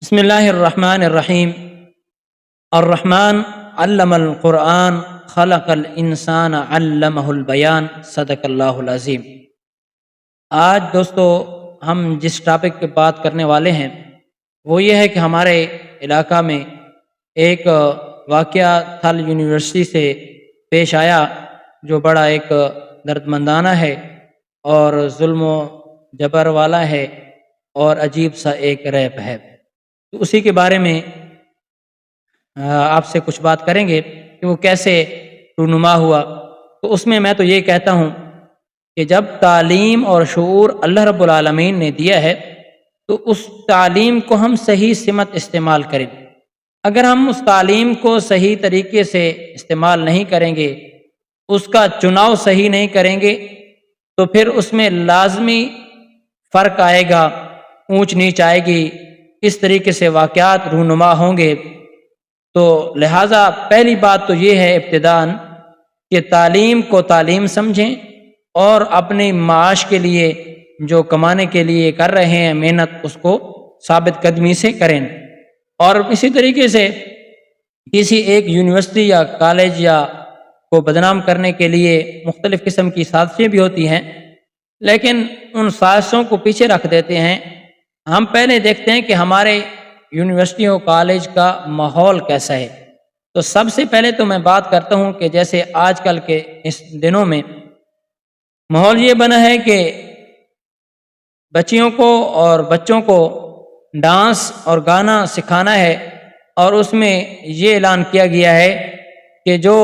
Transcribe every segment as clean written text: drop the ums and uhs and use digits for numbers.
بسم اللہ الرحمن الرحیم۔ الرحمن علم القرآن خلق الانسان علمہ البیان، صدق اللہ العظیم۔ آج دوستو ہم جس ٹاپک پہ بات کرنے والے ہیں وہ یہ ہے کہ ہمارے علاقہ میں ایک واقعہ تھل یونیورسٹی سے پیش آیا جو بڑا ایک دردمندانہ ہے اور ظلم و جبر والا ہے اور عجیب سا ایک ریپ ہے، تو اسی کے بارے میں آپ سے کچھ بات کریں گے کہ وہ کیسے رونما ہوا۔ تو اس میں تو یہ کہتا ہوں کہ جب تعلیم اور شعور اللہ رب العالمین نے دیا ہے تو اس تعلیم کو ہم صحیح سمت استعمال کریں۔ اگر ہم اس تعلیم کو صحیح طریقے سے استعمال نہیں کریں گے، اس کا چناؤ صحیح نہیں کریں گے، تو پھر اس میں لازمی فرق آئے گا، اونچ نیچ آئے گی، اس طریقے سے واقعات رونما ہوں گے۔ تو لہٰذا پہلی بات تو یہ ہے ابتداً کہ تعلیم کو تعلیم سمجھیں اور اپنی معاش کے لیے جو کمانے کے لیے کر رہے ہیں محنت، اس کو ثابت قدمی سے کریں۔ اور اسی طریقے سے کسی ایک یونیورسٹی یا کالج یا کو بدنام کرنے کے لیے مختلف قسم کی سازشیں بھی ہوتی ہیں، لیکن ان سازشوں کو پیچھے رکھ دیتے ہیں۔ ہم پہلے دیکھتے ہیں کہ ہمارے یونیورسٹیوں کالج کا ماحول کیسا ہے۔ تو سب سے پہلے تو میں بات کرتا ہوں کہ جیسے آج کل کے اس دنوں میں ماحول یہ بنا ہے کہ بچیوں کو اور بچوں کو ڈانس اور گانا سکھانا ہے، اور اس میں یہ اعلان کیا گیا ہے کہ جو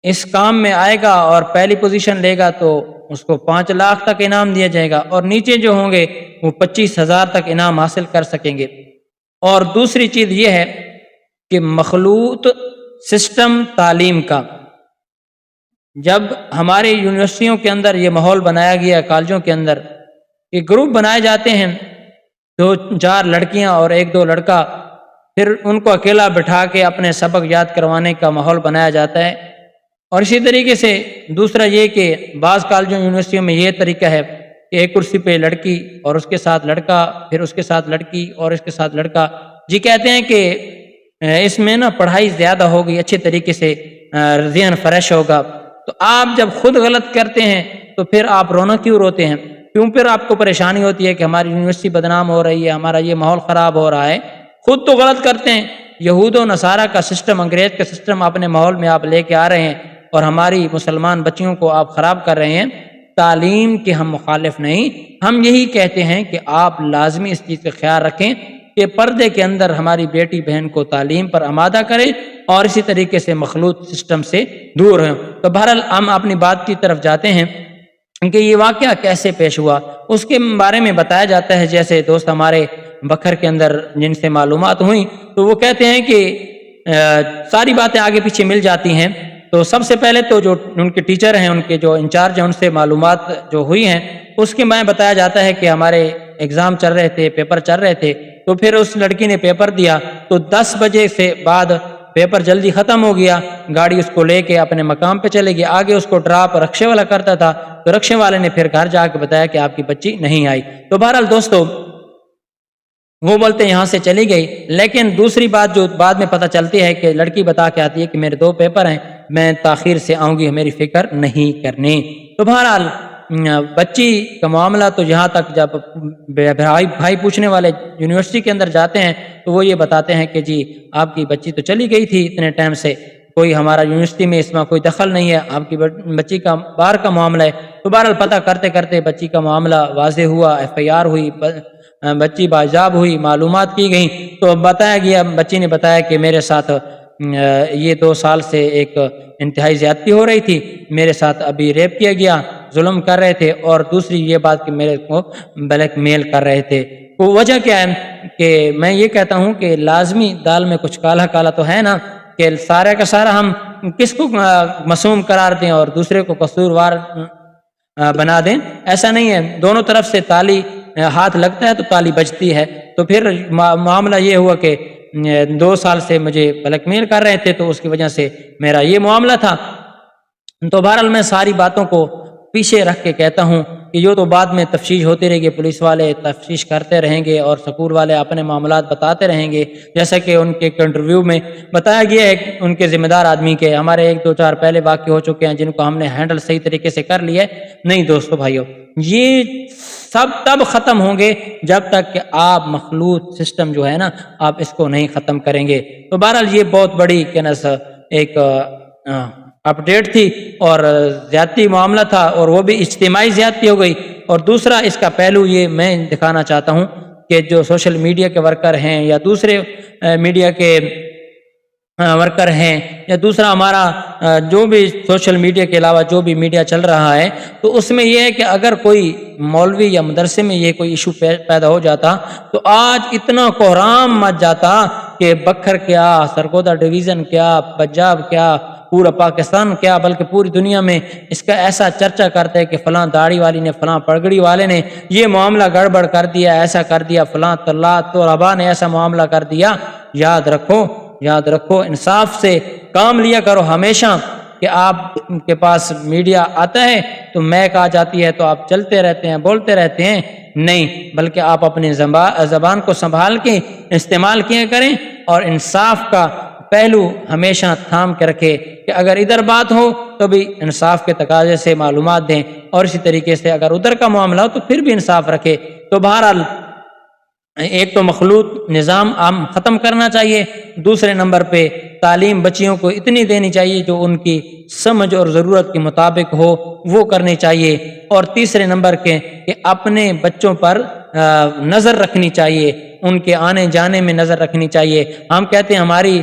اس کام میں آئے گا اور پہلی پوزیشن لے گا تو اس کو 5 لاکھ تک انعام دیا جائے گا، اور نیچے جو ہوں گے وہ 25,000 تک انعام حاصل کر سکیں گے۔ اور دوسری چیز یہ ہے کہ مخلوط سسٹم تعلیم کا، جب ہمارے یونیورسٹیوں کے اندر یہ ماحول بنایا گیا، کالجوں کے اندر یہ گروپ بنائے جاتے ہیں، 2-4 لڑکیاں اور 1-2 لڑکا، پھر ان کو اکیلا بٹھا کے اپنے سبق یاد کروانے کا ماحول بنایا جاتا ہے۔ اور اسی طریقے سے دوسرا یہ کہ بعض کالجوں یونیورسٹیوں میں یہ طریقہ ہے کہ ایک کرسی پہ لڑکی اور اس کے ساتھ لڑکا، پھر اس کے ساتھ لڑکی اور اس کے ساتھ لڑکا۔ جی کہتے ہیں کہ اس میں پڑھائی زیادہ ہوگی، اچھے طریقے سے ذہن فریش ہوگا۔ تو آپ جب خود غلط کرتے ہیں تو پھر آپ رونا کیوں روتے ہیں؟ کیوں پھر آپ کو پریشانی ہوتی ہے کہ ہماری یونیورسٹی بدنام ہو رہی ہے، ہمارا یہ ماحول خراب ہو رہا ہے؟ خود تو غلط کرتے ہیں۔ یہود و نصارہ کا سسٹم، انگریز کا سسٹم اپنے ماحول میں آپ لے کے آ رہے ہیں اور ہماری مسلمان بچیوں کو آپ خراب کر رہے ہیں۔ تعلیم کے ہم مخالف نہیں، ہم یہی کہتے ہیں کہ آپ لازمی اس چیز کا خیال رکھیں کہ پردے کے اندر ہماری بیٹی بہن کو تعلیم پر آمادہ کریں اور اسی طریقے سے مخلوط سسٹم سے دور ہیں۔ تو بہرحال ہم اپنی بات کی طرف جاتے ہیں کہ یہ واقعہ کیسے پیش ہوا، اس کے بارے میں بتایا جاتا ہے۔ جیسے دوست ہمارے بکھر کے اندر جن سے معلومات ہوئیں تو وہ کہتے ہیں کہ ساری باتیں آگے پیچھے مل جاتی ہیں۔ تو سب سے پہلے تو جو ان کے ٹیچر ہیں، ان کے جو انچارج ہیں، ان سے معلومات جو ہوئی ہیں اس کے میں بتایا جاتا ہے کہ ہمارے ایگزام چل رہے تھے، پیپر چل رہے تھے، تو پھر اس لڑکی نے پیپر دیا تو 10 بجے سے بعد پیپر جلدی ختم ہو گیا، گاڑی اس کو لے کے اپنے مقام پہ چلے گی۔ آگے اس کو ڈراپ رکشے والا کرتا تھا، تو رکشے والے نے پھر گھر جا کے بتایا کہ آپ کی بچی نہیں آئی۔ تو بہرحال دوستو وہ بولتے یہاں سے چلی گئی، لیکن دوسری بات جو بعد میں پتہ چلتی ہے کہ لڑکی بتا کے آتی ہے کہ میرے 2 پیپر ہیں، میں تاخیر سے آؤں گی، میری فکر نہیں کرنی۔ تو بہرحال بچی کا معاملہ تو یہاں تک جب بھائی پوچھنے والے یونیورسٹی کے اندر جاتے ہیں تو وہ یہ بتاتے ہیں کہ جی آپ کی بچی تو چلی گئی تھی اتنے ٹائم سے، کوئی ہمارا یونیورسٹی میں اس میں کوئی دخل نہیں ہے، آپ کی بچی کا باہر کا معاملہ ہے۔ تو بہرحال پتہ کرتے کرتے بچی کا معاملہ واضح ہوا، FIR ہوئی، بچی باجاب ہوئی، معلومات کی گئیں۔ تو بتایا گیا، بچی نے بتایا کہ میرے ساتھ یہ 2 سال سے ایک انتہائی زیادتی ہو رہی تھی، میرے ساتھ ابھی ریپ کیا گیا، ظلم کر رہے تھے، اور دوسری یہ بات کہ میرے کو بلیک میل کر رہے تھے۔ تو وجہ کیا ہے کہ میں یہ کہتا ہوں کہ لازمی دال میں کچھ کالا کالا تو ہے نا، کہ سارا کا سارا ہم کس کو معصوم قرار دیں اور دوسرے کو قصوروار بنا دیں؟ ایسا نہیں ہے، دونوں طرف سے تالی ہاتھ لگتا ہے تو تالی بجتی ہے۔ تو پھر معاملہ یہ ہوا کہ 2 سال سے مجھے بلیک میل کر رہے تھے، تو اس کی وجہ سے میرا یہ معاملہ تھا۔ تو بہرحال میں ساری باتوں کو پیچھے رکھ کے کہتا ہوں کہ یہ تو بعد میں تفتیش ہوتی رہے گی، پولیس والے تفتیش کرتے رہیں گے اور سکول والے اپنے معاملات بتاتے رہیں گے، جیسا کہ ان کے انٹرویو میں بتایا گیا ہے کہ ان کے ذمہ دار آدمی کے ہمارے 1-2-4 پہلے واقع ہو چکے ہیں جن کو ہم نے ہینڈل صحیح طریقے سے کر لیا ہے۔ نہیں دوستو بھائیو، یہ سب تب ختم ہوں گے جب تک کہ آپ مخلوط سسٹم جو ہے نا آپ اس کو نہیں ختم کریں گے۔ تو بہرحال یہ بہت بڑی ایک اپڈیٹ تھی اور زیادتی معاملہ تھا، اور وہ بھی اجتماعی زیادتی ہو گئی۔ اور دوسرا اس کا پہلو یہ میں دکھانا چاہتا ہوں کہ جو سوشل میڈیا کے ورکر ہیں یا دوسرے میڈیا کے ورکر ہیں یا دوسرا ہمارا جو بھی سوشل میڈیا کے علاوہ جو بھی میڈیا چل رہا ہے، تو اس میں یہ ہے کہ اگر کوئی مولوی یا مدرسے میں یہ کوئی ایشو پیدا ہو جاتا تو آج اتنا کوہرام مچ جاتا کہ بکھر کیا، سرگودا ڈویژن کیا، پنجاب کیا، پورا پاکستان کیا، بلکہ پوری دنیا میں اس کا ایسا چرچا کرتے ہیں کہ فلاں داڑھی والی نے، فلاں پگڑی والے نے یہ معاملہ گڑبڑ کر دیا، ایسا کر دیا، فلاں طلباء نے ایسا معاملہ کر دیا۔ یاد رکھو انصاف سے کام لیا کرو ہمیشہ، کہ آپ کے پاس میڈیا آتا ہے تو میک آ جاتی ہے تو آپ چلتے رہتے ہیں، بولتے رہتے ہیں، نہیں، بلکہ آپ اپنی زبان کو سنبھال کے استعمال کیا کریں اور انصاف کا پہلو ہمیشہ تھام کے رکھے کہ اگر ادھر بات ہو تو بھی انصاف کے تقاضے سے معلومات دیں، اور اسی طریقے سے اگر ادھر کا معاملہ ہو تو پھر بھی انصاف رکھے۔ تو بہرحال ایک تو مخلوط نظام عام ختم کرنا چاہیے، دوسرے نمبر پہ تعلیم بچیوں کو اتنی دینی چاہیے جو ان کی سمجھ اور ضرورت کے مطابق ہو، وہ کرنی چاہیے، اور تیسرے نمبر کے کہ اپنے بچوں پر نظر رکھنی چاہیے، ان کے آنے جانے میں نظر رکھنی چاہیے۔ ہم کہتے ہیں ہماری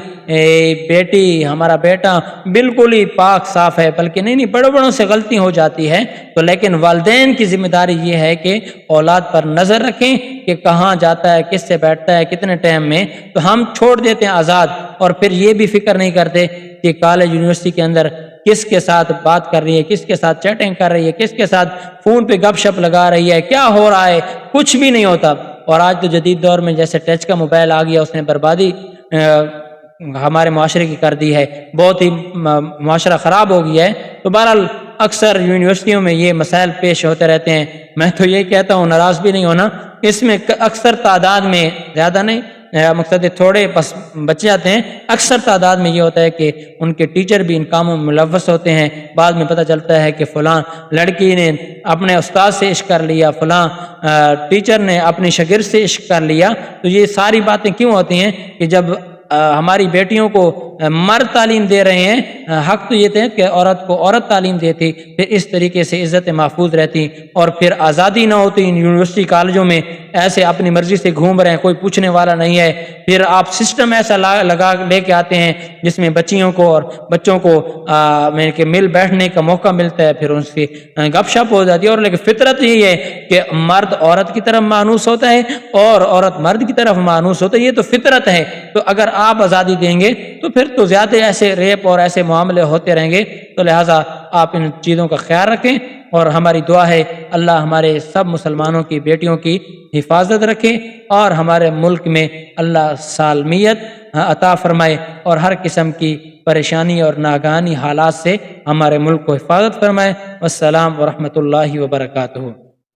بیٹی، ہمارا بیٹا بالکل ہی پاک صاف ہے، بلکہ نہیں، بڑوں سے غلطی ہو جاتی ہے، تو لیکن والدین کی ذمہ داری یہ ہے کہ اولاد پر نظر رکھیں کہ کہاں جاتا ہے، کس سے بیٹھتا ہے، کتنے ٹائم میں، تو ہم چھوڑ دیتے ہیں آزاد، اور پھر یہ بھی فکر نہیں کرتے کہ کالج یونیورسٹی کے اندر کس کے ساتھ بات کر رہی ہے، کس کے ساتھ چیٹنگ کر رہی ہے، کس کے ساتھ فون پہ گپ شپ لگا رہی ہے، کیا ہو رہا ہے، کچھ بھی نہیں ہوتا۔ اور آج تو جدید دور میں جیسے ٹچ کا موبائل آ گیا، اس نے بربادی ہمارے معاشرے کی کر دی ہے، بہت ہی معاشرہ خراب ہو گیا ہے۔ تو بہرحال اکثر یونیورسٹیوں میں یہ مسائل پیش ہوتے رہتے ہیں۔ میں تو یہ کہتا ہوں، ناراض بھی نہیں ہونا، اس میں اکثر تعداد میں، زیادہ نہیں، مقصد تھوڑے بس بچے آتے ہیں، اکثر تعداد میں یہ ہوتا ہے کہ ان کے ٹیچر بھی ان کاموں میں ملوث ہوتے ہیں۔ بعد میں پتہ چلتا ہے کہ فلاں لڑکی نے اپنے استاد سے عشق کر لیا، فلاں ٹیچر نے اپنی شاگرد سے عشق کر لیا۔ تو یہ ساری باتیں کیوں ہوتی ہیں کہ جب ہماری بیٹیوں کو مرد تعلیم دے رہے ہیں، حق تو یہ تھے کہ عورت کو عورت تعلیم دیتی، پھر اس طریقے سے عزت محفوظ رہتی اور پھر آزادی نہ ہوتی۔ یونیورسٹی کالجوں میں ایسے اپنی مرضی سے گھوم رہے ہیں، کوئی پوچھنے والا نہیں ہے۔ پھر آپ سسٹم ایسا لے کے آتے ہیں جس میں بچیوں کو اور بچوں کو مل بیٹھنے کا موقع ملتا ہے، پھر ان سے گپ شپ ہو جاتی ہے۔ اور لیکن فطرت یہی ہے کہ مرد عورت کی طرف مانوس ہوتا ہے اور عورت مرد کی طرف مانوس ہوتا ہے، یہ تو فطرت ہے۔ تو اگر آپ آزادی دیں گے تو پھر تو زیادہ ایسے ریپ اور ایسے معاملے ہوتے رہیں گے۔ تو لہٰذا آپ ان چیزوں کا خیال رکھیں، اور ہماری دعا ہے اللہ ہمارے سب مسلمانوں کی بیٹیوں کی حفاظت رکھے اور ہمارے ملک میں اللہ سالمیت عطا فرمائے اور ہر قسم کی پریشانی اور ناگہانی حالات سے ہمارے ملک کو حفاظت فرمائے۔ والسلام ورحمۃ اللہ وبرکاتہ۔